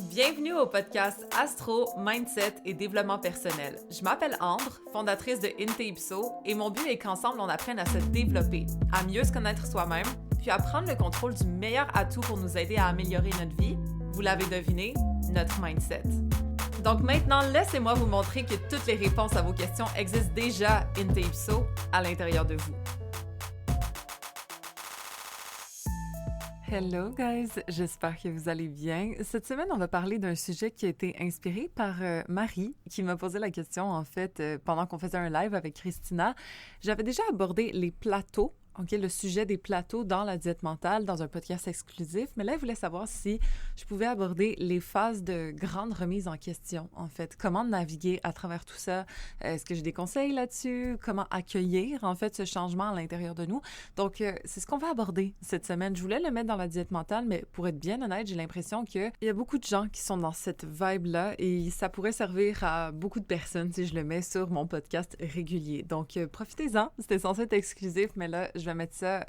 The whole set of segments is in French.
Bienvenue au podcast Astro, Mindset et Développement personnel. Je m'appelle Ambre, fondatrice de Inte-Ipso, et mon but est qu'ensemble on apprenne à se développer, à mieux se connaître soi-même, puis à prendre le contrôle du meilleur atout pour nous aider à améliorer notre vie. Vous l'avez deviné, notre mindset. Donc maintenant, laissez-moi vous montrer que toutes les réponses à vos questions existent déjà Inte-Ipso à l'intérieur de vous. Hello guys, j'espère que vous allez bien. Cette semaine, on va parler d'un sujet qui a été inspiré par Marie, qui m'a posé la question en fait pendant qu'on faisait un live avec Christina. J'avais déjà abordé les plateaux. OK, le sujet des plateaux dans la diète mentale, dans un podcast exclusif. Mais là, elle voulait savoir si je pouvais aborder les phases de grande remise en question, en fait. Comment naviguer à travers tout ça? Est-ce que j'ai des conseils là-dessus? Comment accueillir, en fait, ce changement à l'intérieur de nous? Donc, c'est ce qu'on va aborder cette semaine. Je voulais le mettre dans la diète mentale, mais pour être bien honnête, j'ai l'impression qu'il y a beaucoup de gens qui sont dans cette vibe-là et ça pourrait servir à beaucoup de personnes si je le mets sur mon podcast régulier. Donc, profitez-en. C'était censé être exclusif, mais là, je vais mettre ça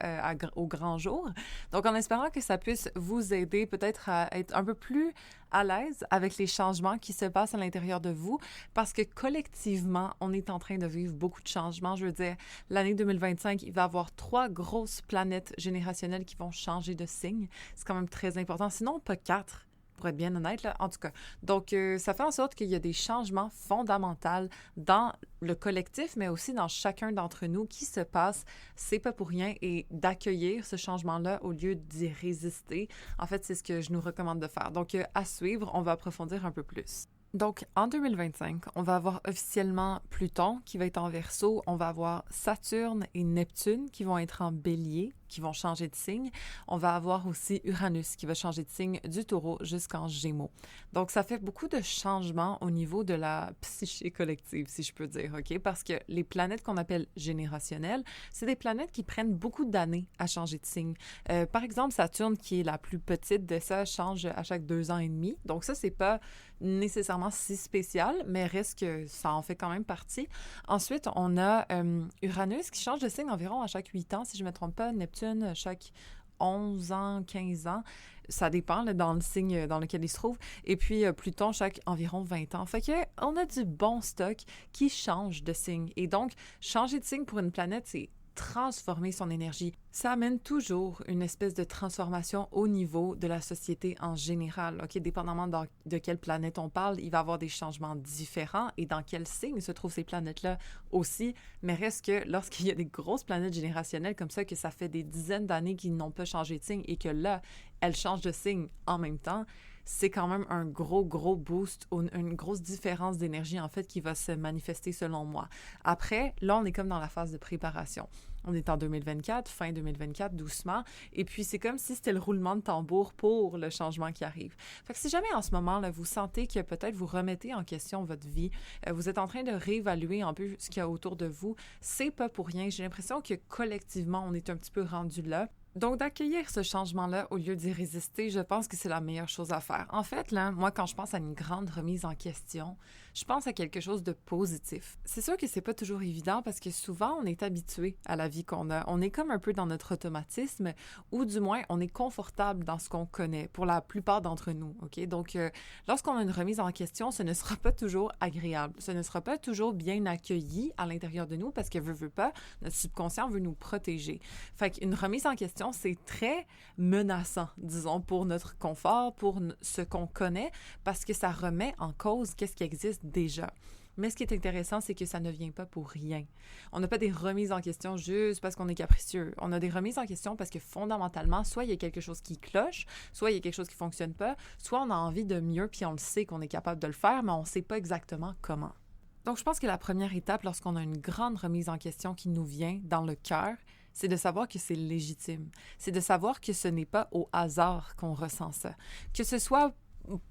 au grand jour. Donc, en espérant que ça puisse vous aider peut-être à être un peu plus à l'aise avec les changements qui se passent à l'intérieur de vous, parce que collectivement, on est en train de vivre beaucoup de changements. Je veux dire, l'année 2025, il va y avoir 3 grosses planètes générationnelles qui vont changer de signe. C'est quand même très important. Sinon, pas 4. Pour être bien honnête, là, en tout cas. Donc, ça fait en sorte qu'il y a des changements fondamentaux dans le collectif, mais aussi dans chacun d'entre nous qui se passent. C'est pas pour rien, et d'accueillir ce changement-là au lieu d'y résister, en fait, c'est ce que je nous recommande de faire. Donc, à suivre, on va approfondir un peu plus. Donc, en 2025, on va avoir officiellement Pluton qui va être en Verseau, on va avoir Saturne et Neptune qui vont être en Bélier, qui vont changer de signe. On va avoir aussi Uranus qui va changer de signe du Taureau jusqu'en Gémeaux. Donc, ça fait beaucoup de changements au niveau de la psyché collective, si je peux dire, OK? Parce que les planètes qu'on appelle générationnelles, c'est des planètes qui prennent beaucoup d'années à changer de signe. Par exemple, Saturne, qui est la plus petite de ça, change à chaque 2 ans et demi. Donc, ça, c'est pas nécessairement si spécial, mais reste que ça en fait quand même partie. Ensuite, on a Uranus qui change de signe environ à chaque 8 ans, si je ne me trompe pas. Neptune, chaque 11 ans, 15 ans. Ça dépend là, dans le signe dans lequel il se trouve. Et puis, Pluton, chaque environ 20 ans. Fait qu'on a du bon stock qui change de signe. Et donc, changer de signe pour une planète, c'est transformer son énergie. Ça amène toujours une espèce de transformation au niveau de la société en général. OK? Dépendamment de quelle planète on parle, il va y avoir des changements différents et dans quel signe se trouvent ces planètes-là aussi. Mais reste que lorsqu'il y a des grosses planètes générationnelles comme ça, que ça fait des dizaines d'années qu'ils n'ont pas changé de signe et que là, elles changent de signe en même temps, c'est quand même un gros boost, une grosse différence d'énergie, en fait, qui va se manifester selon moi. Après, là, on est comme dans la phase de préparation. On est en 2024, fin 2024, doucement, et puis c'est comme si c'était le roulement de tambour pour le changement qui arrive. Fait que si jamais en ce moment, là, vous sentez que peut-être vous remettez en question votre vie, vous êtes en train de réévaluer un peu ce qu'il y a autour de vous, c'est pas pour rien. J'ai l'impression que collectivement, on est un petit peu rendu là. Donc, d'accueillir ce changement-là au lieu d'y résister, je pense que c'est la meilleure chose à faire. En fait, là, moi, quand je pense à une grande remise en question, je pense à quelque chose de positif. C'est sûr que c'est pas toujours évident parce que souvent, on est habitué à la vie qu'on a. On est comme un peu dans notre automatisme ou du moins, on est confortable dans ce qu'on connaît pour la plupart d'entre nous, OK? Donc, lorsqu'on a une remise en question, ce ne sera pas toujours agréable. Ce ne sera pas toujours bien accueilli à l'intérieur de nous parce que veut pas, notre subconscient veut nous protéger. Fait qu'une remise en question, c'est très menaçant, disons, pour notre confort, pour ce qu'on connaît, parce que ça remet en cause qu'est-ce qui existe déjà. Mais ce qui est intéressant, c'est que ça ne vient pas pour rien. On n'a pas des remises en question juste parce qu'on est capricieux. On a des remises en question parce que fondamentalement, soit il y a quelque chose qui cloche, soit il y a quelque chose qui ne fonctionne pas, soit on a envie de mieux, puis on le sait qu'on est capable de le faire, mais on ne sait pas exactement comment. Donc, je pense que la première étape, lorsqu'on a une grande remise en question qui nous vient dans le cœur, c'est de savoir que c'est légitime. C'est de savoir que ce n'est pas au hasard qu'on ressent ça. Que ce soit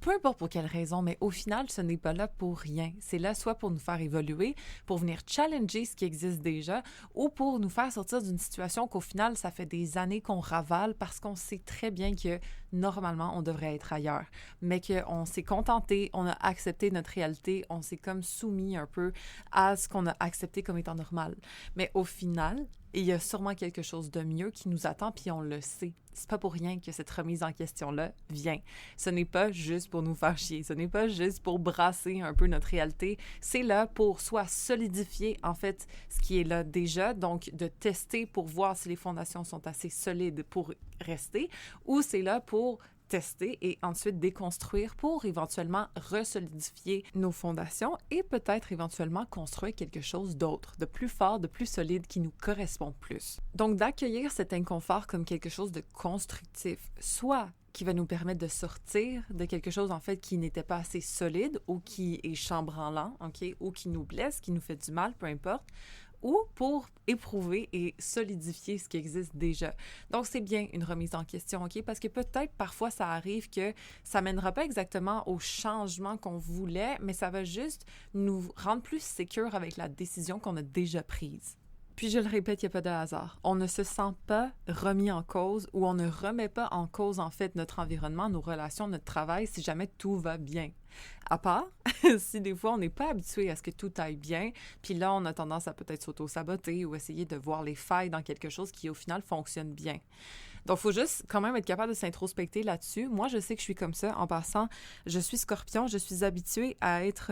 peu importe pour quelle raison, mais au final, ce n'est pas là pour rien. C'est là soit pour nous faire évoluer, pour venir challenger ce qui existe déjà, ou pour nous faire sortir d'une situation qu'au final, ça fait des années qu'on ravale parce qu'on sait très bien que normalement, on devrait être ailleurs. Mais qu'on s'est contenté, on a accepté notre réalité, on s'est comme soumis un peu à ce qu'on a accepté comme étant normal. Mais au final, il y a sûrement quelque chose de mieux qui nous attend, puis on le sait. C'est pas pour rien que cette remise en question-là vient. Ce n'est pas juste pour nous faire chier, ce n'est pas juste pour brasser un peu notre réalité. C'est là pour soit solidifier, en fait, ce qui est là déjà, donc de tester pour voir si les fondations sont assez solides pour rester, ou c'est là pour tester et ensuite déconstruire pour éventuellement resolidifier nos fondations et peut-être éventuellement construire quelque chose d'autre, de plus fort, de plus solide, qui nous correspond plus. Donc, d'accueillir cet inconfort comme quelque chose de constructif, soit qui va nous permettre de sortir de quelque chose, en fait, qui n'était pas assez solide ou qui est chambranlant, OK, ou qui nous blesse, qui nous fait du mal, peu importe, ou pour éprouver et solidifier ce qui existe déjà. Donc, c'est bien une remise en question, OK? Parce que peut-être, parfois, ça arrive que ça mènera pas exactement au changement qu'on voulait, mais ça va juste nous rendre plus sécures avec la décision qu'on a déjà prise. Puis je le répète, il n'y a pas de hasard. On ne se sent pas remis en cause ou on ne remet pas en cause, en fait, notre environnement, nos relations, notre travail, si jamais tout va bien. À part si des fois on n'est pas habitué à ce que tout aille bien, puis là on a tendance à peut-être s'auto-saboter ou essayer de voir les failles dans quelque chose qui au final fonctionne bien. Donc il faut juste quand même être capable de s'introspecter là-dessus. Moi je sais que je suis comme ça. En passant, je suis Scorpion, je suis habituée à être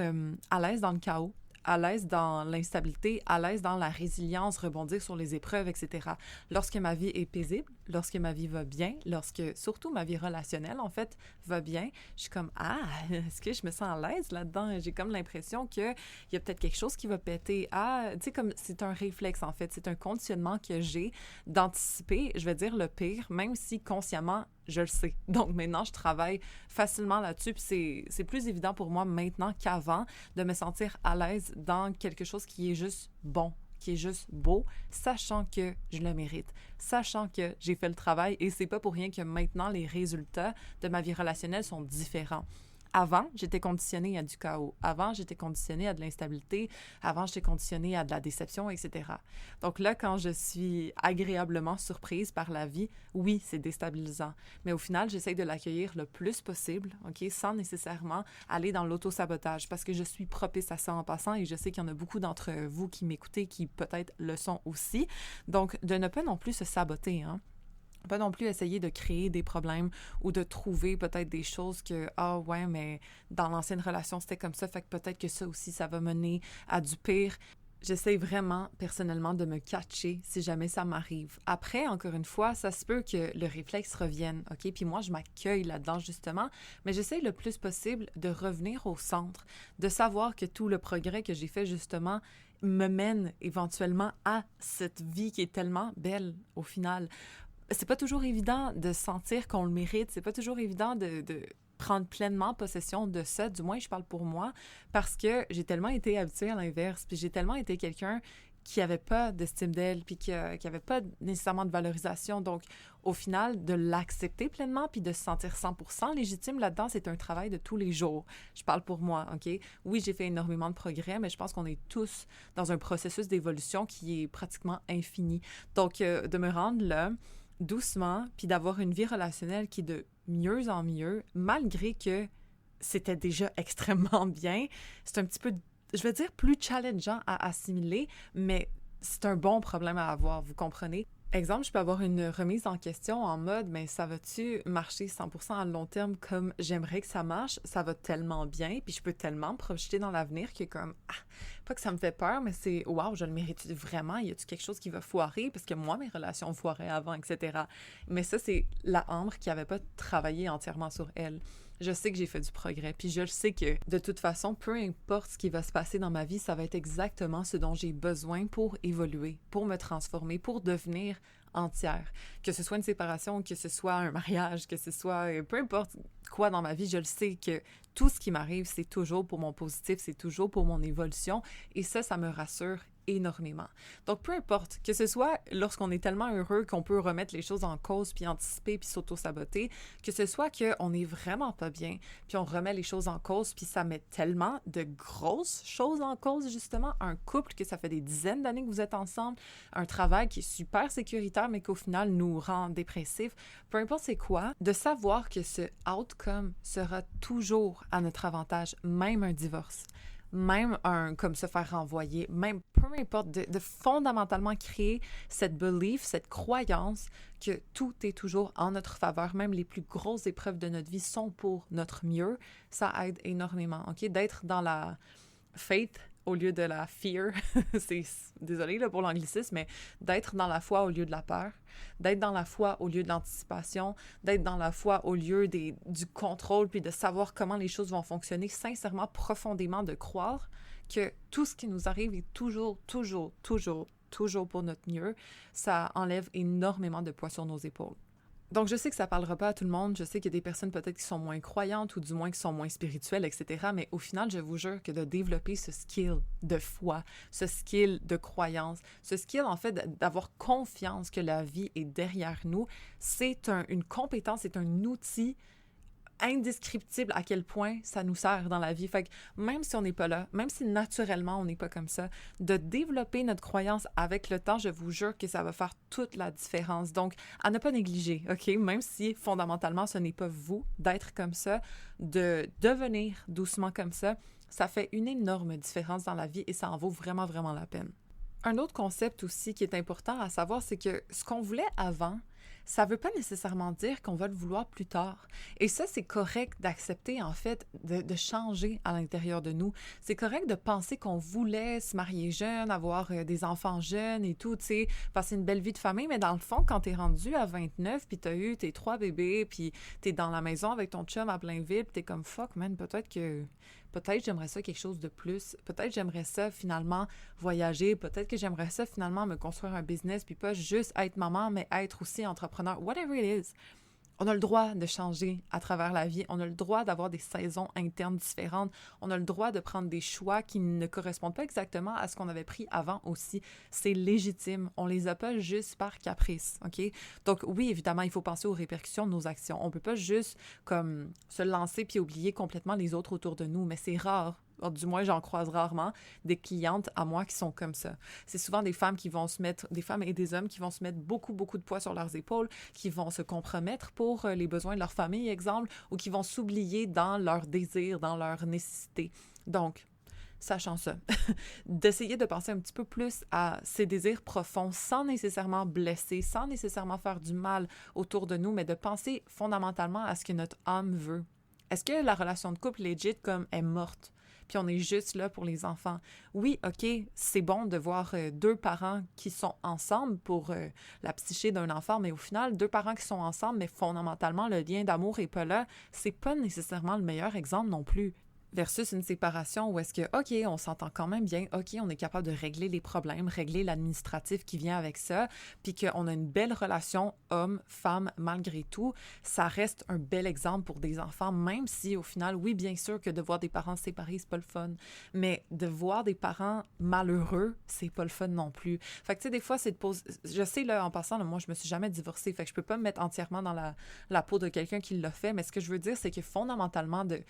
à l'aise dans le chaos, à l'aise dans l'instabilité, à l'aise dans la résilience, rebondir sur les épreuves, etc. Lorsque ma vie est paisible, lorsque ma vie va bien, lorsque surtout ma vie relationnelle, en fait, va bien, je suis comme « Ah, est-ce que je me sens à l'aise là-dedans? » J'ai comme l'impression qu'il y a peut-être quelque chose qui va péter. Ah, tu sais, comme c'est un réflexe, en fait. C'est un conditionnement que j'ai d'anticiper, je vais dire le pire, même si consciemment, je le sais. Donc maintenant, je travaille facilement là-dessus. Puis c'est plus évident pour moi maintenant qu'avant de me sentir à l'aise dans quelque chose qui est juste bon, qui est juste beau, sachant que je le mérite, sachant que j'ai fait le travail et c'est pas pour rien que maintenant les résultats de ma vie relationnelle sont différents. Avant, j'étais conditionnée à du chaos. Avant, j'étais conditionnée à de l'instabilité. Avant, j'étais conditionnée à de la déception, etc. Donc là, quand je suis agréablement surprise par la vie, oui, c'est déstabilisant. Mais au final, j'essaie de l'accueillir le plus possible, OK, sans nécessairement aller dans l'auto-sabotage parce que je suis propice à ça en passant et je sais qu'il y en a beaucoup d'entre vous qui m'écoutez qui peut-être le sont aussi. Donc, de ne pas non plus se saboter, hein. Pas non plus essayer de créer des problèmes ou de trouver peut-être des choses que, ah ouais, mais dans l'ancienne relation, c'était comme ça, fait que peut-être que ça aussi, ça va mener à du pire. J'essaie vraiment, personnellement, de me catcher si jamais ça m'arrive. Après, encore une fois, ça se peut que le réflexe revienne, OK? Puis moi, je m'accueille là-dedans, justement, mais j'essaie le plus possible de revenir au centre, de savoir que tout le progrès que j'ai fait, justement, me mène éventuellement à cette vie qui est tellement belle, au final. C'est pas toujours évident de sentir qu'on le mérite, c'est pas toujours évident de prendre pleinement possession de ça, du moins je parle pour moi, parce que j'ai tellement été habituée à l'inverse, puis j'ai tellement été quelqu'un qui avait pas d'estime d'elle, puis qui avait pas nécessairement de valorisation, donc au final, de l'accepter pleinement, puis de se sentir 100% légitime là-dedans, c'est un travail de tous les jours. Je parle pour moi, OK? Oui, j'ai fait énormément de progrès, mais je pense qu'on est tous dans un processus d'évolution qui est pratiquement infini. Donc, de me rendre là, doucement, puis d'avoir une vie relationnelle qui est de mieux en mieux, malgré que c'était déjà extrêmement bien. C'est un petit peu, je veux dire, plus challengeant à assimiler, mais c'est un bon problème à avoir, vous comprenez? Exemple, je peux avoir une remise en question en mode, mais ça va-tu marcher 100% à long terme comme j'aimerais que ça marche? Ça va tellement bien, puis je peux tellement me projeter dans l'avenir que comme, pas que ça me fait peur, mais c'est, waouh, je le mérite vraiment? Y a-tu quelque chose qui va foirer? Parce que moi, mes relations foiraient avant, etc. Mais ça, c'est la Ambre qui avait pas travaillé entièrement sur elle. Je sais que j'ai fait du progrès, puis je le sais que de toute façon, peu importe ce qui va se passer dans ma vie, ça va être exactement ce dont j'ai besoin pour évoluer, pour me transformer, pour devenir entière. Que ce soit une séparation, que ce soit un mariage, que ce soit peu importe quoi dans ma vie, je le sais que tout ce qui m'arrive, c'est toujours pour mon positif, c'est toujours pour mon évolution, et ça me rassure énormément. Donc, peu importe, que ce soit lorsqu'on est tellement heureux qu'on peut remettre les choses en cause, puis anticiper, puis s'auto-saboter, que ce soit qu'on est vraiment pas bien, puis on remet les choses en cause, puis ça met tellement de grosses choses en cause, justement, un couple que ça fait des dizaines d'années que vous êtes ensemble, un travail qui est super sécuritaire, mais qu'au final nous rend dépressifs, peu importe c'est quoi, de savoir que ce outcome sera toujours à notre avantage, même un divorce. Même comme se faire renvoyer, même peu importe, de fondamentalement créer cette belief, cette croyance que tout est toujours en notre faveur, même les plus grosses épreuves de notre vie sont pour notre mieux, ça aide énormément, OK? D'être dans la faith au lieu de la fear, désolé là, pour l'anglicisme, mais d'être dans la foi au lieu de la peur, d'être dans la foi au lieu de l'anticipation, d'être dans la foi au lieu du contrôle, puis de savoir comment les choses vont fonctionner, sincèrement, profondément, de croire que tout ce qui nous arrive est toujours pour notre mieux, ça enlève énormément de poids sur nos épaules. Donc, je sais que ça ne parlera pas à tout le monde. Je sais qu'il y a des personnes peut-être qui sont moins croyantes ou du moins qui sont moins spirituelles, etc. Mais au final, je vous jure que de développer ce skill de foi, ce skill de croyance, ce skill, en fait, d'avoir confiance que la vie est derrière nous, c'est une compétence, c'est un outil indescriptible à quel point ça nous sert dans la vie. Fait que même si on n'est pas là, même si naturellement on n'est pas comme ça, de développer notre croyance avec le temps, je vous jure que ça va faire toute la différence. Donc, à ne pas négliger, OK? Même si fondamentalement ce n'est pas vous d'être comme ça, de devenir doucement comme ça fait une énorme différence dans la vie et ça en vaut vraiment, vraiment la peine. Un autre concept aussi qui est important à savoir, c'est que ce qu'on voulait avant, ça ne veut pas nécessairement dire qu'on va le vouloir plus tard. Et ça, c'est correct d'accepter, en fait, de changer à l'intérieur de nous. C'est correct de penser qu'on voulait se marier jeune, avoir des enfants jeunes et tout, tu sais, passer une belle vie de famille, mais dans le fond, quand t'es rendu à 29, puis t'as eu tes 3 bébés, puis t'es dans la maison avec ton chum à Blainville, puis t'es comme « fuck, man, peut-être j'aimerais ça quelque chose de plus. Peut-être j'aimerais ça finalement voyager. Peut-être que j'aimerais ça finalement me construire un business puis pas juste être maman, mais être aussi entrepreneur. Whatever it is. On a le droit de changer à travers la vie. On a le droit d'avoir des saisons internes différentes. On a le droit de prendre des choix qui ne correspondent pas exactement à ce qu'on avait pris avant aussi. C'est légitime. On les a pas juste par caprice, OK? Donc oui, évidemment, il faut penser aux répercussions de nos actions. On peut pas juste comme se lancer puis oublier complètement les autres autour de nous, mais c'est rare. Du moins, j'en croise rarement des clientes à moi qui sont comme ça. C'est souvent des femmes des femmes et des hommes qui vont se mettre beaucoup, beaucoup de poids sur leurs épaules, qui vont se compromettre pour les besoins de leur famille, exemple, ou qui vont s'oublier dans leurs désirs, dans leurs nécessités. Donc, sachant ça, d'essayer de penser un petit peu plus à ces désirs profonds sans nécessairement blesser, sans nécessairement faire du mal autour de nous, mais de penser fondamentalement à ce que notre âme veut. Est-ce que la relation de couple legit comme est morte? Puis on est juste là pour les enfants. Oui, OK, c'est bon de voir deux parents qui sont ensemble pour la psyché d'un enfant, mais au final, deux parents qui sont ensemble, mais fondamentalement, le lien d'amour n'est pas là, c'est pas nécessairement le meilleur exemple non plus. Versus une séparation où est-ce que, OK, on s'entend quand même bien, OK, on est capable de régler les problèmes, régler l'administratif qui vient avec ça, puis qu'on a une belle relation homme-femme malgré tout, ça reste un bel exemple pour des enfants, même si au final, oui, bien sûr que de voir des parents séparés, c'est pas le fun, mais de voir des parents malheureux, c'est pas le fun non plus. Fait que tu sais, des fois, c'est de poser... Je sais, là, en passant, là, moi, je me suis jamais divorcée, fait que je peux pas me mettre entièrement dans la peau de quelqu'un qui l'a fait, mais ce que je veux dire, c'est que fondamentalement, de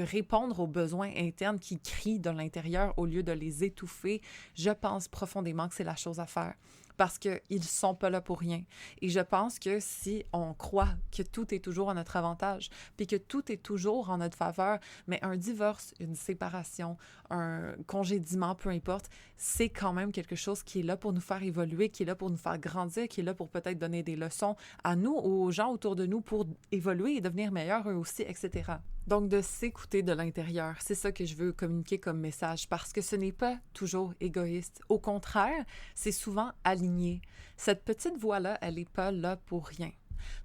répondre aux besoins internes qui crient de l'intérieur au lieu de les étouffer, je pense profondément que c'est la chose à faire. Parce qu'ils sont pas là pour rien. Et je pense que si on croit que tout est toujours à notre avantage, puis que tout est toujours en notre faveur, mais un divorce, une séparation, un congédiement, peu importe, c'est quand même quelque chose qui est là pour nous faire évoluer, qui est là pour nous faire grandir, qui est là pour peut-être donner des leçons à nous, aux gens autour de nous pour évoluer et devenir meilleurs eux aussi, etc. Donc, de s'écouter de l'intérieur, c'est ça que je veux communiquer comme message, parce que ce n'est pas toujours égoïste. Au contraire, c'est souvent aligné. Cette petite voix-là, elle n'est pas là pour rien.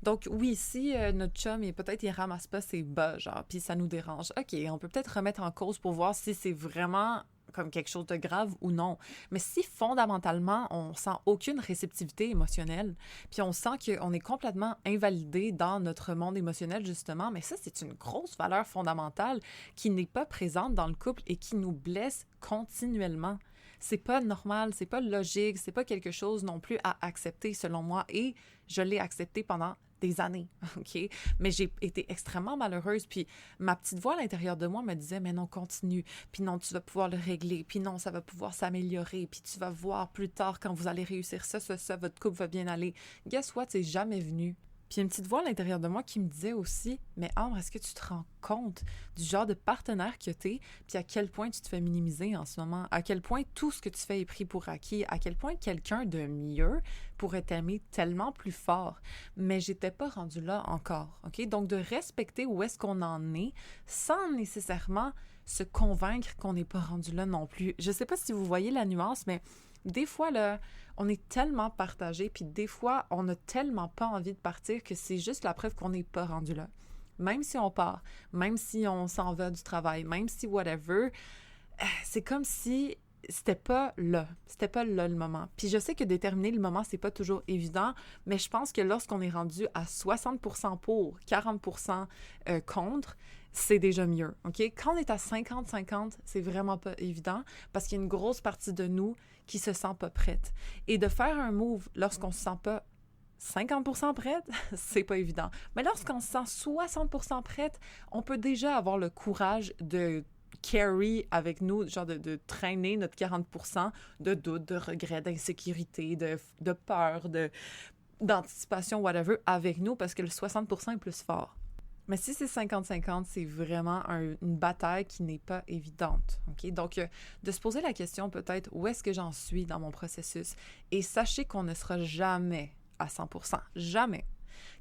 Donc oui, si notre chum, il ramasse pas ses bas, genre, puis ça nous dérange, OK, on peut peut-être remettre en cause pour voir si c'est vraiment comme quelque chose de grave ou non. Mais si fondamentalement, on sent aucune réceptivité émotionnelle, puis on sent qu'on est complètement invalidé dans notre monde émotionnel, justement, mais ça, c'est une grosse valeur fondamentale qui n'est pas présente dans le couple et qui nous blesse continuellement. c'est pas normal, c'est pas logique, c'est pas quelque chose non plus à accepter selon moi et je l'ai accepté pendant des années, OK? Mais j'ai été extrêmement malheureuse, puis ma petite voix à l'intérieur de moi me disait « Mais non, continue, puis non, tu vas pouvoir le régler, puis non, ça va pouvoir s'améliorer, puis tu vas voir plus tard quand vous allez réussir ça, votre couple va bien aller. » Guess what? C'est jamais venu. Puis une petite voix à l'intérieur de moi qui me disait aussi « Mais Ambre, est-ce que tu te rends compte du genre de partenaire que t'es, puis à quel point tu te fais minimiser en ce moment, à quel point tout ce que tu fais est pris pour acquis, à quel point quelqu'un de mieux pourrait t'aimer tellement plus fort. » Mais j'étais pas rendue là encore, OK? Donc de respecter où est-ce qu'on en est sans nécessairement se convaincre qu'on n'est pas rendu là non plus. Je sais pas si vous voyez la nuance, mais des fois, là, on est tellement partagé, puis des fois, on n'a tellement pas envie de partir que c'est juste la preuve qu'on n'est pas rendu là. Même si on part, même si on s'en va du travail, même si whatever, c'est comme si c'était pas là le moment. Puis je sais que déterminer le moment, c'est pas toujours évident, mais je pense que lorsqu'on est rendu à 60% pour, 40% contre, c'est déjà mieux, OK? Quand on est à 50-50, c'est vraiment pas évident parce qu'il y a une grosse partie de nous qui se sent pas prête. Et de faire un move lorsqu'on se sent pas 50% prête, c'est pas évident. Mais lorsqu'on se sent 60% prête, on peut déjà avoir le courage de carry avec nous, genre de traîner notre 40% de doute, de regret, d'insécurité, de peur, d'anticipation, whatever, avec nous parce que le 60% est plus fort. Mais si c'est 50-50, c'est vraiment une bataille qui n'est pas évidente. OK? Donc, de se poser la question peut-être où est-ce que j'en suis dans mon processus et sachez qu'on ne sera jamais à 100%. Jamais.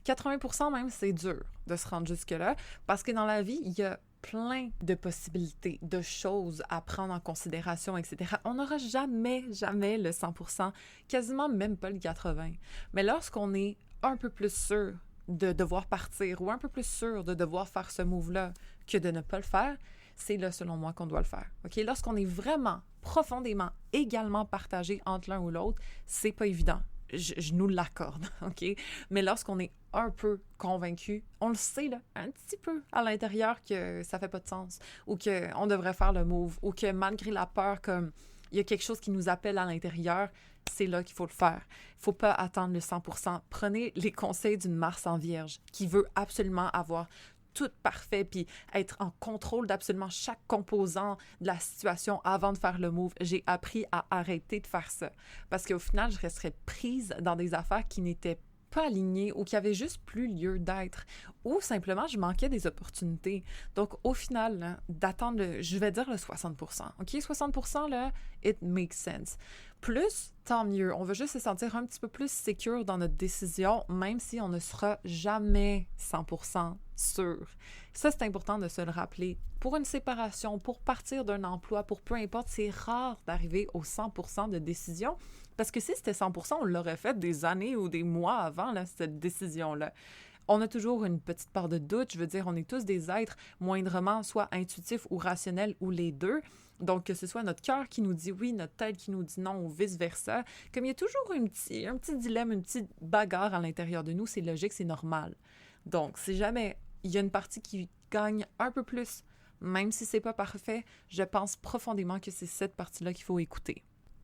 80% même, c'est dur de se rendre jusque-là parce que dans la vie, il y a plein de possibilités, de choses à prendre en considération, etc. On n'aura jamais le 100%, quasiment même pas le 80%. Mais lorsqu'on est un peu plus sûr de devoir partir ou un peu plus sûr de devoir faire ce move-là que de ne pas le faire, c'est là, selon moi, qu'on doit le faire. OK? Lorsqu'on est vraiment, profondément, également partagé entre l'un ou l'autre, c'est pas évident. Je nous l'accorde, OK? Mais lorsqu'on est un peu convaincu, on le sait, là, un petit peu à l'intérieur que ça fait pas de sens ou qu'on devrait faire le move ou que malgré la peur, comme il y a quelque chose qui nous appelle à l'intérieur, c'est là qu'il faut le faire. Il ne faut pas attendre le 100%. Prenez les conseils d'une Mars en Vierge qui veut absolument avoir tout parfait puis être en contrôle d'absolument chaque composant de la situation avant de faire le move. J'ai appris à arrêter de faire ça parce qu'au final, je resterais prise dans des affaires qui n'étaient pas alignées ou qui avaient juste plus lieu d'être ou simplement je manquais des opportunités. Donc au final, là, d'attendre, je vais dire le 60%. OK? 60%, là, it makes sense. Plus, tant mieux. On va juste se sentir un petit peu plus secure dans notre décision, même si on ne sera jamais 100% sûr. Ça, c'est important de se le rappeler. Pour une séparation, pour partir d'un emploi, pour peu importe, c'est rare d'arriver au 100% de décision. Parce que si c'était 100%, on l'aurait fait des années ou des mois avant, là, cette décision-là. On a toujours une petite part de doute. Je veux dire, on est tous des êtres moindrement soit intuitifs ou rationnels ou les deux. Donc, que ce soit notre cœur qui nous dit oui, notre tête qui nous dit non ou vice-versa, comme il y a toujours un petit dilemme, une petite bagarre à l'intérieur de nous, c'est logique, c'est normal. Donc, si jamais il y a une partie qui gagne un peu plus, même si c'est pas parfait, je pense profondément que c'est cette partie-là qu'il faut écouter.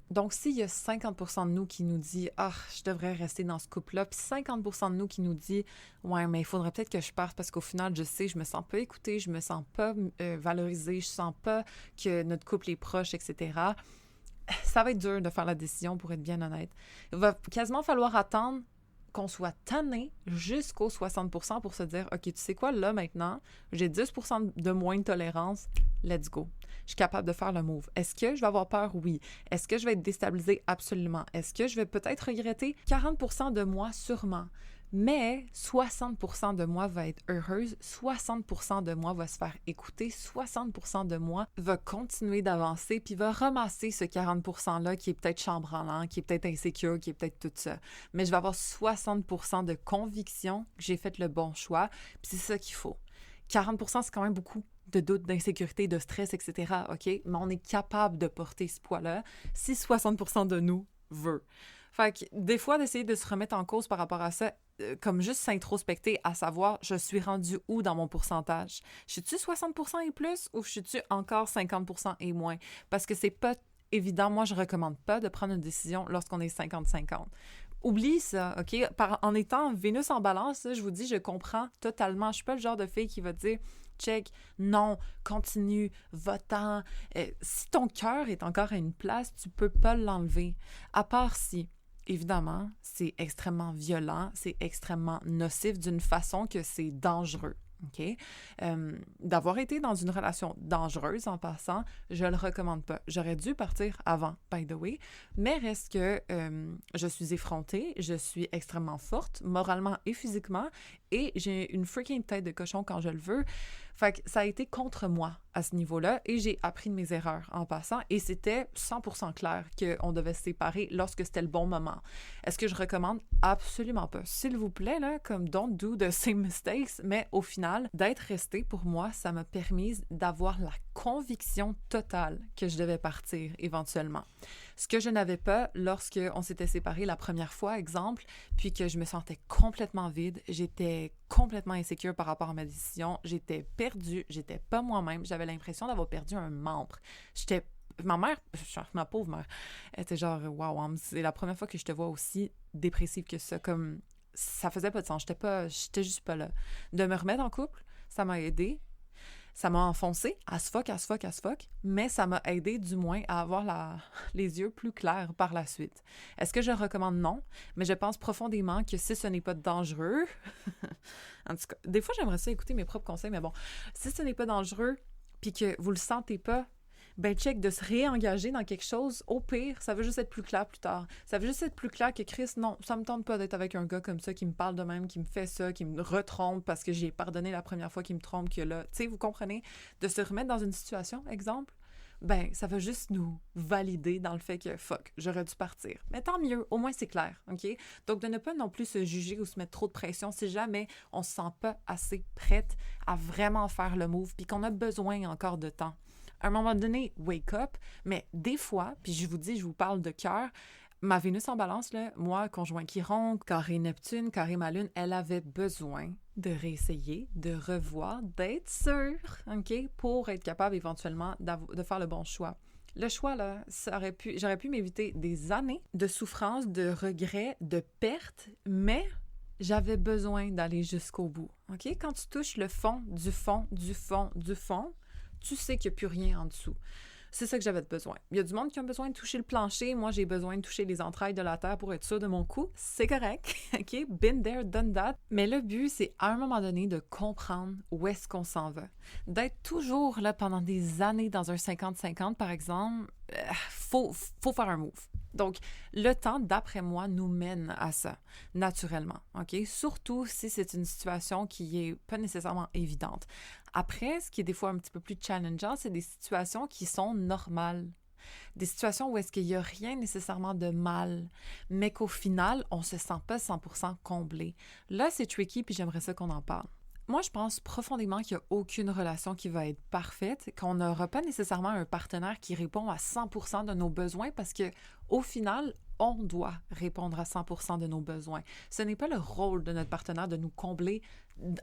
Donc, s'il y a 50% de nous qui nous dit « Ah, je devrais rester dans ce couple-là », puis 50% de nous qui nous dit « Ouais, mais il faudrait peut-être que je parte parce qu'au final, je sais, je me sens pas écoutée, je me sens pas valorisée, je sens pas que notre couple est proche, etc. » Ça va être dur de faire la décision, pour être bien honnête. Il va quasiment falloir attendre qu'on soit tanné jusqu'au 60% pour se dire « OK, tu sais quoi, là, maintenant, j'ai 10% de moins de tolérance, let's go. Je suis capable de faire le move. Est-ce que je vais avoir peur? Oui. Est-ce que je vais être déstabilisée? Absolument. Est-ce que je vais peut-être regretter? 40% de moi, sûrement. Mais 60% de moi va être heureuse, 60% de moi va se faire écouter, 60% de moi va continuer d'avancer puis va ramasser ce 40%-là qui est peut-être chambranlant, qui est peut-être insécure, qui est peut-être tout ça. Mais je vais avoir 60% de conviction que j'ai fait le bon choix, puis c'est ça qu'il faut. 40%, c'est quand même beaucoup de doute, d'insécurité, de stress, etc., OK? Mais on est capable de porter ce poids-là si 60% de nous veut. Fait que des fois, d'essayer de se remettre en cause par rapport à ça, comme juste s'introspecter à savoir, je suis rendu où dans mon pourcentage? Je suis-tu 60% et plus ou je suis-tu encore 50% et moins? Parce que c'est pas évident, moi, je recommande pas de prendre une décision lorsqu'on est 50-50. Oublie ça, OK? En étant Vénus en balance, là, je vous dis, je comprends totalement. Je suis pas le genre de fille qui va dire check, non, continue, va-t'en. Si ton cœur est encore à une place, tu peux pas l'enlever. À part si, évidemment, c'est extrêmement violent, c'est extrêmement nocif d'une façon que c'est dangereux. OK? D'avoir été dans une relation dangereuse en passant, je le recommande pas. J'aurais dû partir avant, by the way, mais reste que je suis effrontée, je suis extrêmement forte, moralement et physiquement, et j'ai une freaking tête de cochon quand je le veux. Fait que ça a été contre moi à ce niveau-là et j'ai appris de mes erreurs en passant et c'était 100% clair qu'on devait se séparer lorsque c'était le bon moment. Est-ce que je recommande? Absolument pas. S'il vous plaît, là, comme don't do the same mistakes, mais au final, d'être resté pour moi, ça m'a permis d'avoir la conviction totale que je devais partir éventuellement. Ce que je n'avais pas lorsqu'on s'était séparés la première fois, exemple, puis que je me sentais complètement vide, j'étais complètement insécure par rapport à ma décision, j'étais perdue, j'étais pas moi-même, j'avais l'impression d'avoir perdu un membre. Ma mère, ma pauvre mère, elle était genre « Wow, c'est la première fois que je te vois aussi dépressive que ça. » Comme, ça faisait pas de sens, j'étais juste pas là. De me remettre en couple, ça m'a aidée. Ça m'a enfoncé, as fuck, mais ça m'a aidé du moins à avoir les yeux plus clairs par la suite. Est-ce que je recommande? Non, mais je pense profondément que si ce n'est pas dangereux, en tout cas, des fois j'aimerais ça écouter mes propres conseils, mais bon, si ce n'est pas dangereux, puis que vous le sentez pas, ben check de se réengager dans quelque chose, au pire, ça veut juste être plus clair plus tard. Ça veut juste être plus clair que Chris, non, ça me tente pas d'être avec un gars comme ça qui me parle de même, qui me fait ça, qui me retrompe parce que j'ai pardonné la première fois qu'il me trompe, que là, tu sais, vous comprenez, de se remettre dans une situation, exemple, ben ça va juste nous valider dans le fait que, fuck, j'aurais dû partir. Mais tant mieux, au moins c'est clair, OK? Donc de ne pas non plus se juger ou se mettre trop de pression si jamais on se sent pas assez prête à vraiment faire le move puis qu'on a besoin encore de temps. À un moment donné, wake up, mais des fois, puis je vous dis, je vous parle de cœur, ma Vénus en balance, là, moi, conjoint Chiron, carré Neptune, carré ma lune, elle avait besoin de réessayer, de revoir, d'être sûre, OK, pour être capable éventuellement de faire le bon choix. Le choix, là, j'aurais pu m'éviter des années de souffrance, de regrets, de pertes, mais j'avais besoin d'aller jusqu'au bout, OK? Quand tu touches le fond, du fond, du fond, du fond, tu sais qu'il n'y a plus rien en dessous. C'est ça que j'avais besoin. Il y a du monde qui a besoin de toucher le plancher. Moi, j'ai besoin de toucher les entrailles de la terre pour être sûr de mon coup. C'est correct, OK? Been there, done that. Mais le but, c'est à un moment donné de comprendre où est-ce qu'on s'en va. D'être toujours là pendant des années dans un 50-50, par exemple, faut faire un move. Donc, le temps, d'après moi, nous mène à ça, naturellement, OK? Surtout si c'est une situation qui est pas nécessairement évidente. Après, ce qui est des fois un petit peu plus challengeant, c'est des situations qui sont normales. Des situations où est-ce qu'il n'y a rien nécessairement de mal, mais qu'au final, on ne se sent pas 100% comblé. Là, c'est tricky, puis j'aimerais ça qu'on en parle. Moi, je pense profondément qu'il n'y a aucune relation qui va être parfaite, qu'on n'aura pas nécessairement un partenaire qui répond à 100% de nos besoins parce que, au final, on doit répondre à 100% de nos besoins. Ce n'est pas le rôle de notre partenaire de nous combler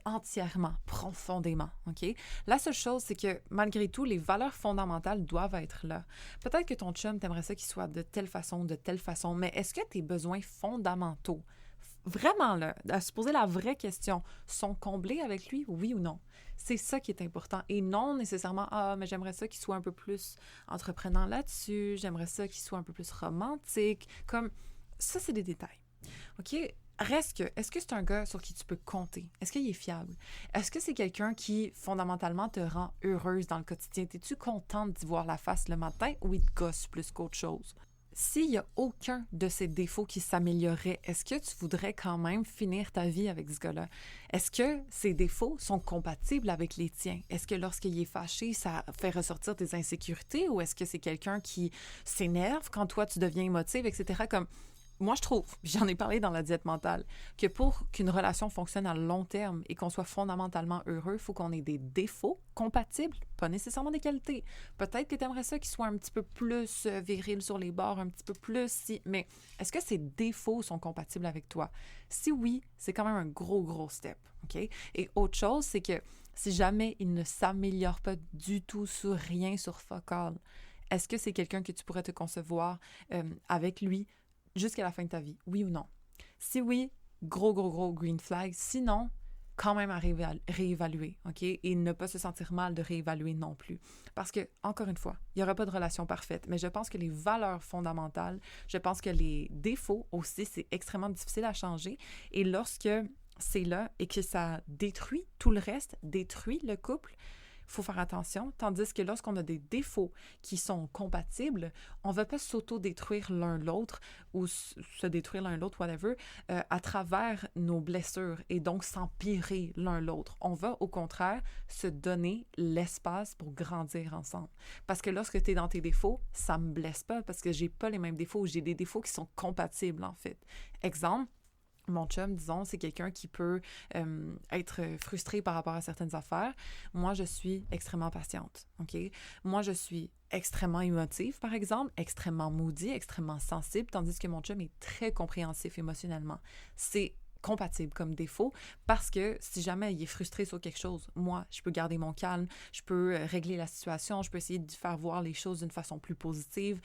entièrement, profondément, OK? La seule chose, c'est que malgré tout, les valeurs fondamentales doivent être là. Peut-être que ton chum, t'aimerais ça qu'il soit de telle façon, mais est-ce que tes besoins fondamentaux, vraiment là, à se poser la vraie question, sont comblés avec lui, oui ou non? C'est ça qui est important et non nécessairement « Ah, mais j'aimerais ça qu'il soit un peu plus entreprenant là-dessus, j'aimerais ça qu'il soit un peu plus romantique. » Comme ça, c'est des détails. OK? Reste que, est-ce que c'est un gars sur qui tu peux compter? Est-ce qu'il est fiable? Est-ce que c'est quelqu'un qui, fondamentalement, te rend heureuse dans le quotidien? Es-tu contente d'y voir la face le matin ou il te gosse plus qu'autre chose? S'il n'y a aucun de ces défauts qui s'améliorerait, est-ce que tu voudrais quand même finir ta vie avec ce gars-là? Est-ce que ces défauts sont compatibles avec les tiens? Est-ce que lorsqu'il est fâché, ça fait ressortir des insécurités ou est-ce que c'est quelqu'un qui s'énerve quand toi, tu deviens émotive, etc.? Comme moi, je trouve, j'en ai parlé dans la diète mentale, que pour qu'une relation fonctionne à long terme et qu'on soit fondamentalement heureux, il faut qu'on ait des défauts compatibles, pas nécessairement des qualités. Peut-être que tu aimerais ça qu'il soit un petit peu plus viril sur les bords, un petit peu plus, mais est-ce que ces défauts sont compatibles avec toi? Si oui, c'est quand même un gros step, OK? Et autre chose, c'est que si jamais il ne s'améliore pas du tout sur rien, sur fuck all, Est-ce que c'est quelqu'un que tu pourrais te concevoir avec lui jusqu'à la fin de ta vie? Oui ou non? Si oui, gros green flag. Sinon, quand même à réévaluer, OK? Et ne pas se sentir mal de réévaluer non plus. Parce que, encore une fois, il n'y aura pas de relation parfaite, mais je pense que les valeurs fondamentales, je pense que les défauts aussi, c'est extrêmement difficile à changer. Et lorsque c'est là et que ça détruit tout le reste, détruit le couple, il faut faire attention. Tandis que lorsqu'on a des défauts qui sont compatibles, on ne va pas s'auto-détruire l'un l'autre ou se détruire l'un l'autre, whatever, à travers nos blessures et donc s'empirer l'un l'autre. On va au contraire se donner l'espace pour grandir ensemble. Parce que lorsque tu es dans tes défauts, ça ne me blesse pas parce que j'ai pas les mêmes défauts. J'ai des défauts qui sont compatibles en fait. Exemple, mon chum, disons, c'est quelqu'un qui peut être frustré par rapport à certaines affaires. Moi, je suis extrêmement patiente, OK? Moi, je suis extrêmement émotive, par exemple, extrêmement moody, extrêmement sensible, tandis que mon chum est très compréhensif émotionnellement. C'est compatible comme défaut parce que si jamais il est frustré sur quelque chose, moi, je peux garder mon calme, je peux régler la situation, je peux essayer de faire voir les choses d'une façon plus positive,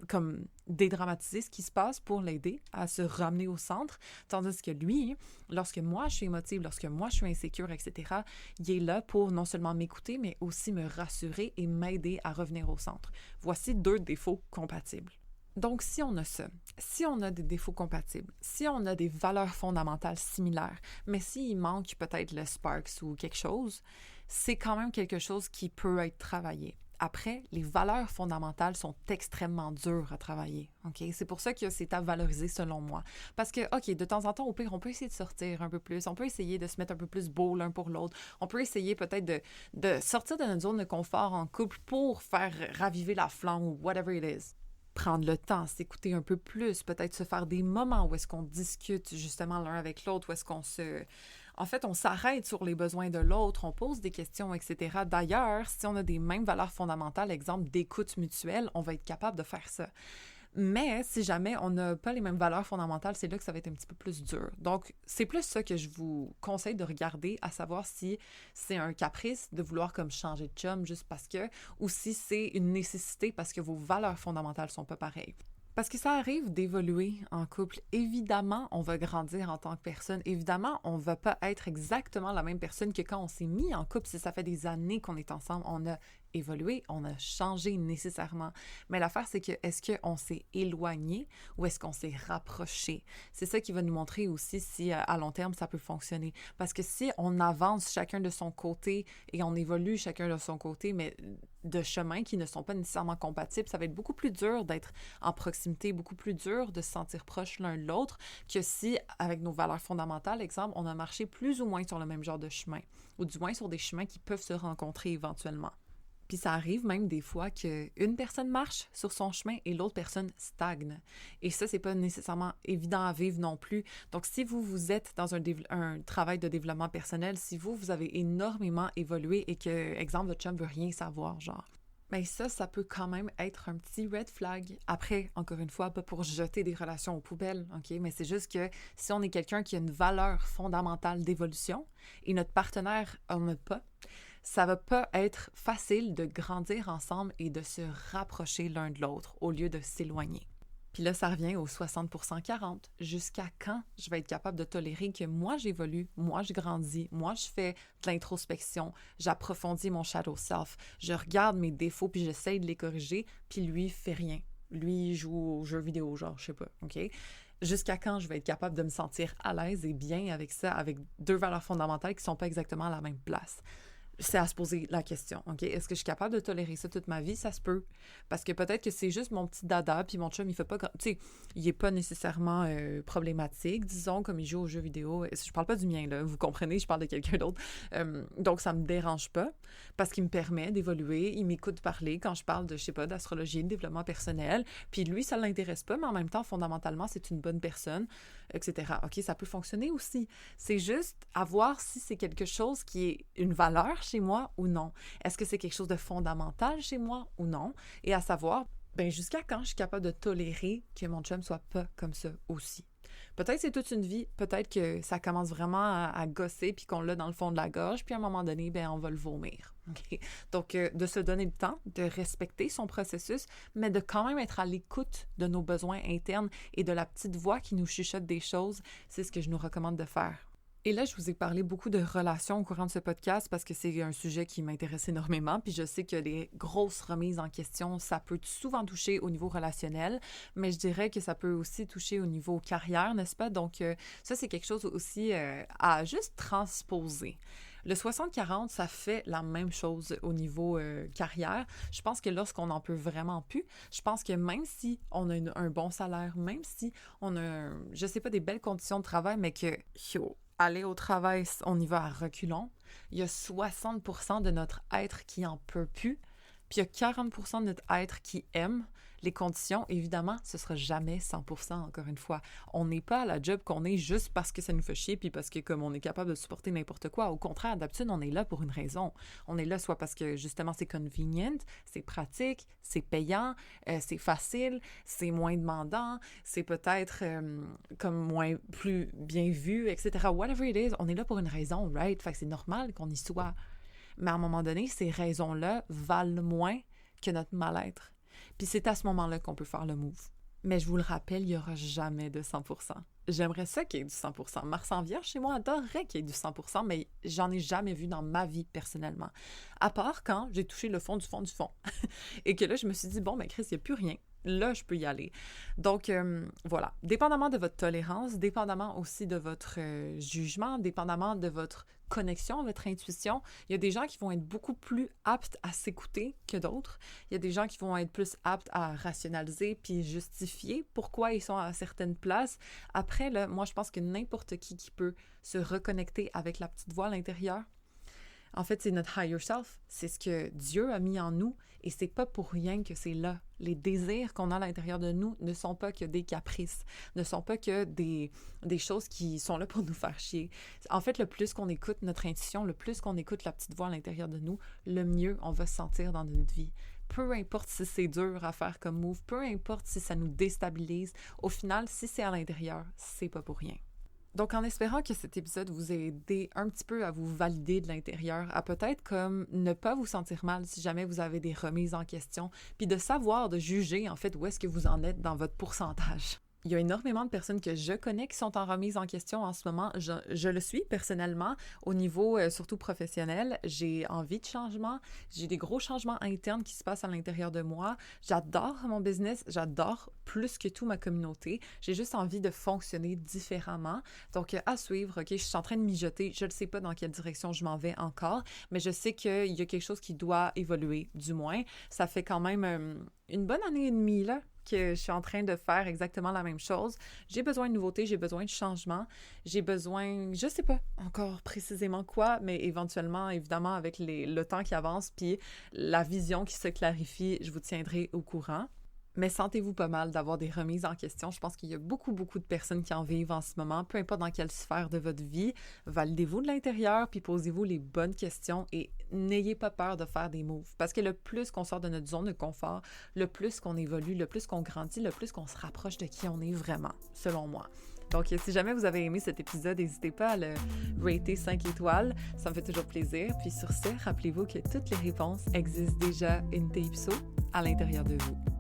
comme dédramatiser ce qui se passe pour l'aider à se ramener au centre, tandis que lui, lorsque moi je suis émotive, lorsque moi je suis insécure, etc., il est là pour non seulement m'écouter, mais aussi me rassurer et m'aider à revenir au centre. Voici 2 défauts compatibles. Donc, si on a ça, si on a des défauts compatibles, si on a des valeurs fondamentales similaires, mais s'il manque peut-être le sparks ou quelque chose, c'est quand même quelque chose qui peut être travaillé. Après, les valeurs fondamentales sont extrêmement dures à travailler, OK? C'est pour ça que c'est à valoriser selon moi. Parce que, OK, de temps en temps, au pire, on peut essayer de sortir un peu plus, on peut essayer de se mettre un peu plus beau l'un pour l'autre, on peut essayer peut-être de sortir de notre zone de confort en couple pour faire raviver la flamme ou whatever it is. Prendre le temps, s'écouter un peu plus, peut-être se faire des moments où est-ce qu'on discute justement l'un avec l'autre, où est-ce qu'on se... En fait, on s'arrête sur les besoins de l'autre, on pose des questions, etc. D'ailleurs, si on a des mêmes valeurs fondamentales, exemple d'écoute mutuelle, on va être capable de faire ça. Mais si jamais on n'a pas les mêmes valeurs fondamentales, c'est là que ça va être un petit peu plus dur. Donc, c'est plus ça que je vous conseille de regarder, à savoir si c'est un caprice de vouloir comme changer de chum juste parce que, ou si c'est une nécessité parce que vos valeurs fondamentales sont pas pareilles. Parce que ça arrive d'évoluer en couple. Évidemment, on va grandir en tant que personne. Évidemment, on ne va pas être exactement la même personne que quand on s'est mis en couple. Si ça fait des années qu'on est ensemble, on a évolué, on a changé nécessairement. Mais l'affaire, c'est que est-ce qu'on s'est éloigné ou est-ce qu'on s'est rapproché? C'est ça qui va nous montrer aussi si à long terme, ça peut fonctionner. Parce que si on avance chacun de son côté et on évolue chacun de son côté, mais de chemins qui ne sont pas nécessairement compatibles, ça va être beaucoup plus dur d'être en proximité, beaucoup plus dur de se sentir proche l'un de l'autre que si, avec nos valeurs fondamentales, exemple, on a marché plus ou moins sur le même genre de chemin, ou du moins sur des chemins qui peuvent se rencontrer éventuellement. Puis ça arrive même des fois qu'une personne marche sur son chemin et l'autre personne stagne. Et ça, c'est pas nécessairement évident à vivre non plus. Donc, si vous êtes dans un travail de développement personnel, si vous avez énormément évolué et que, exemple, votre chum veut rien savoir, genre, mais ça peut quand même être un petit red flag. Après, encore une fois, pas pour jeter des relations aux poubelles, OK? Mais c'est juste que si on est quelqu'un qui a une valeur fondamentale d'évolution et notre partenaire en a pas, ça va pas être facile de grandir ensemble et de se rapprocher l'un de l'autre au lieu de s'éloigner. Puis là, ça revient aux 60% 40. Jusqu'à quand je vais être capable de tolérer que moi, j'évolue, moi, je grandis, moi, je fais de l'introspection, j'approfondis mon shadow self, je regarde mes défauts puis j'essaye de les corriger, puis lui, il fait rien. Lui, il joue aux jeux vidéo, genre, je sais pas, OK? Jusqu'à quand je vais être capable de me sentir à l'aise et bien avec ça, avec 2 valeurs fondamentales qui sont pas exactement à la même place? C'est à se poser la question, OK? Est-ce que je suis capable de tolérer ça toute ma vie? Ça se peut. Parce que peut-être que c'est juste mon petit dada, puis mon chum, il fait pas... Tu sais, il est pas nécessairement problématique, disons, comme il joue aux jeux vidéo. Je parle pas du mien, là, vous comprenez, je parle de quelqu'un d'autre. Donc, ça me dérange pas, parce qu'il me permet d'évoluer, il m'écoute parler quand je parle de, je sais pas, d'astrologie, de développement personnel, puis lui, ça l'intéresse pas, mais en même temps, fondamentalement, c'est une bonne personne, etc. OK, ça peut fonctionner aussi. C'est juste à voir si c'est quelque chose qui est une valeur chez moi ou non. Est-ce que c'est quelque chose de fondamental chez moi ou non? Et à savoir, ben jusqu'à quand je suis capable de tolérer que mon chum soit pas comme ça aussi. Peut-être c'est toute une vie, peut-être que ça commence vraiment à gosser puis qu'on l'a dans le fond de la gorge, puis à un moment donné, ben on va le vomir. OK? Donc, de se donner le temps, de respecter son processus, mais de quand même être à l'écoute de nos besoins internes et de la petite voix qui nous chuchote des choses, c'est ce que je nous recommande de faire. Et là, je vous ai parlé beaucoup de relations au courant de ce podcast parce que c'est un sujet qui m'intéresse énormément. Puis je sais que les grosses remises en question, ça peut souvent toucher au niveau relationnel, mais je dirais que ça peut aussi toucher au niveau carrière, n'est-ce pas? Donc, ça, c'est quelque chose aussi à juste transposer. Le 60-40, ça fait la même chose au niveau carrière. Je pense que lorsqu'on n'en peut vraiment plus, je pense que même si on a un bon salaire, même si on a, je sais pas, des belles conditions de travail, mais que, aller au travail, on y va à reculons. Il y a 60% de notre être qui en peut plus, puis il y a 40% de notre être qui aime les conditions. Évidemment, ce sera jamais 100%, encore une fois. On n'est pas à la job qu'on est juste parce que ça nous fait chier, puis parce que comme on est capable de supporter n'importe quoi. Au contraire, d'habitude, on est là pour une raison. On est là soit parce que justement c'est convenient, c'est pratique, c'est payant, c'est facile, c'est moins demandant, c'est peut-être comme plus bien vu, etc. Whatever it is, on est là pour une raison, right? Fait que c'est normal qu'on y soit. Mais à un moment donné, ces raisons-là valent moins que notre mal-être. Puis c'est à ce moment-là qu'on peut faire le move. Mais je vous le rappelle, il n'y aura jamais de 100%. J'aimerais ça qu'il y ait du 100%. Mars en Vierge, chez moi, adorerait qu'il y ait du 100%, mais j'en ai jamais vu dans ma vie personnellement. À part quand j'ai touché le fond du fond du fond. Et que là, je me suis dit, bon, mais Chris, il n'y a plus rien. Là, je peux y aller. Donc, voilà. Dépendamment de votre tolérance, dépendamment aussi de votre jugement, dépendamment de votre connexion, votre intuition, il y a des gens qui vont être beaucoup plus aptes à s'écouter que d'autres. Il y a des gens qui vont être plus aptes à rationaliser puis justifier pourquoi ils sont à certaines places. Après, là, moi, je pense que n'importe qui peut se reconnecter avec la petite voix à l'intérieur. En fait, c'est notre higher self. C'est ce que Dieu a mis en nous et c'est pas pour rien que c'est là. Les désirs qu'on a à l'intérieur de nous ne sont pas que des caprices, ne sont pas que des choses qui sont là pour nous faire chier. En fait, le plus qu'on écoute notre intuition, le plus qu'on écoute la petite voix à l'intérieur de nous, le mieux on va se sentir dans notre vie. Peu importe si c'est dur à faire comme move, peu importe si ça nous déstabilise, au final, si c'est à l'intérieur, c'est pas pour rien. Donc, en espérant que cet épisode vous ait aidé un petit peu à vous valider de l'intérieur, à peut-être comme ne pas vous sentir mal si jamais vous avez des remises en question, puis de savoir, de juger en fait où est-ce que vous en êtes dans votre pourcentage. Il y a énormément de personnes que je connais qui sont en remise en question en ce moment. Je le suis personnellement au niveau surtout professionnel. J'ai envie de changement. J'ai des gros changements internes qui se passent à l'intérieur de moi. J'adore mon business. J'adore plus que tout ma communauté. J'ai juste envie de fonctionner différemment. Donc, à suivre. OK, je suis en train de mijoter. Je ne sais pas dans quelle direction je m'en vais encore, mais je sais qu'il y a quelque chose qui doit évoluer, du moins. Ça fait quand même une bonne année et demie, là, que je suis en train de faire exactement la même chose. J'ai besoin de nouveautés, j'ai besoin de changement, j'ai besoin, je sais pas encore précisément quoi, mais éventuellement, évidemment, avec le temps qui avance, puis la vision qui se clarifie, je vous tiendrai au courant. Mais sentez-vous pas mal d'avoir des remises en question. Je pense qu'il y a beaucoup de personnes qui en vivent en ce moment, peu importe dans quelle sphère de votre vie. Validez-vous de l'intérieur, puis posez-vous les bonnes questions et n'ayez pas peur de faire des moves. Parce que le plus qu'on sort de notre zone de confort, le plus qu'on évolue, le plus qu'on grandit, le plus qu'on se rapproche de qui on est vraiment, selon moi. Donc, si jamais vous avez aimé cet épisode, n'hésitez pas à le rater 5 étoiles. Ça me fait toujours plaisir. Puis sur ce, rappelez-vous que toutes les réponses existent déjà in te ipso à l'intérieur de vous.